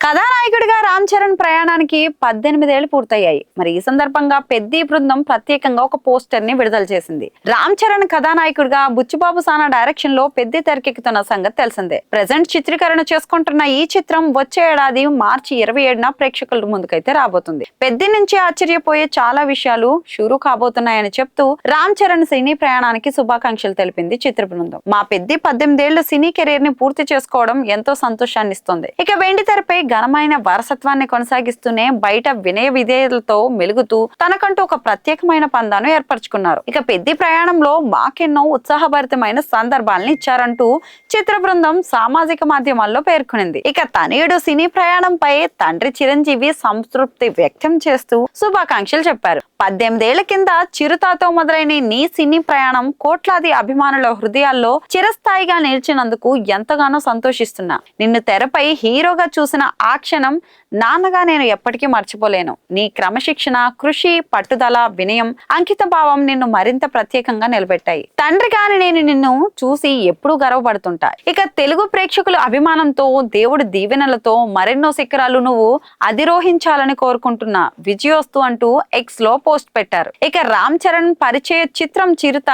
కథానాయకుడిగా రామ్ చరణ్ ప్రయాణానికి 18 ఏళ్లు పూర్తయ్యాయి. మరి ఈ సందర్భంగా పెద్ది బృందం ప్రత్యేకంగా ఒక పోస్టర్ ని విడుదల చేసింది. రామ్ చరణ్ కథానాయకుడిగా బుచ్చిబాబు సానా డైరెక్షన్ లో పెద్ది తెరకెక్కుతున్న సంగతి తెలిసిందే. ప్రెజెంట్ చిత్రీకరణ చేసుకుంటున్న ఈ చిత్రం వచ్చే ఏడాది మార్చి 27న ప్రేక్షకుల ముందుకైతే రాబోతుంది. పెద్ది నుంచి ఆశ్చర్యపోయే చాలా విషయాలు షురూ కాబోతున్నాయని చెప్తూ రామ్ చరణ్ సినీ ప్రయాణానికి శుభాకాంక్షలు తెలిపింది చిత్ర బృందం. మా పెద్ది 18 ఏళ్ల సినీ కెరీర్ ని పూర్తి చేసుకోవడం ఎంతో సంతోషాన్ని ఇస్తుంది. ఇక వెండి తెరపై ఘనమైన వారసత్వాన్ని కొనసాగిస్తూనే బయట వినయ విధేయతలతో మెలుగుతూ తనకంటూ ఒక ప్రత్యేకమైన పందాను ఏర్పరచుకున్నారు. ఇక పెద్ది ప్రయాణంలో మాకెన్నో ఉత్సాహభరితమైన సందర్భాలను ఇచ్చారంటూ చిత్ర బృందం సామాజిక మాధ్యమాల్లో పేర్కొనింది. ఇక తనయుడు సినీ ప్రయాణంపై తండ్రి చిరంజీవి సంతృప్తి వ్యక్తం చేస్తూ శుభాకాంక్షలు చెప్పారు. 18 ఏళ్ల కింద చిరుతాతో మొదలైన నీ సినీ ప్రయాణం కోట్లాది అభిమానుల హృదయాల్లో చిరస్థాయిగా నిలిచినందుకు ఎంతగానో సంతోషిస్తున్నా. నిన్ను తెరపై హీరోగా చూసిన ఆ క్షణం నాన్నగా నేను ఎప్పటికీ మర్చిపోలేను. నీ క్రమశిక్షణ, కృషి, పట్టుదల, వినయం, అంకిత భావం నిన్ను మరింత ప్రత్యేకంగా నిలబెట్టాయి. తండ్రిగాని నేను నిన్ను చూసి ఎప్పుడూ గర్వపడుతుంటా. ఇక తెలుగు ప్రేక్షకుల అభిమానంతో, దేవుడి దీవెనలతో మరెన్నో శిఖరాలు నువ్వు అధిరోహించాలని కోరుకుంటున్నా. విజయోస్తు అంటూ ఎక్స్ లో పోస్ట్ పెట్టారు. ఇక రామ్ చరణ్ పరిచయ చిత్రం చిరుత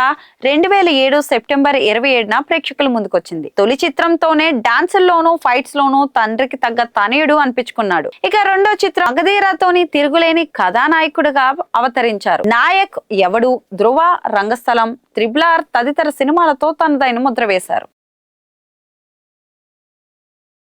2007 సెప్టెంబర్ 27న ప్రేక్షకుల ముందుకొచ్చింది. తొలి చిత్రంతోనే డాన్సుల్లోనూ ఫైట్స్ లోనూ తండ్రికి తగ్గ తనయుడు అనిపించుకున్నాడు. ఇక రెండో చిత్రం మగధీరతోని తిరుగులేని కథానాయకుడిగా అవతరించారు. నాయక్, ఎవడు, ధ్రువ, రంగస్థలం, త్రిబుల్ ఆర్ తదితర సినిమాలతో తనదైన ముద్ర వేశారు.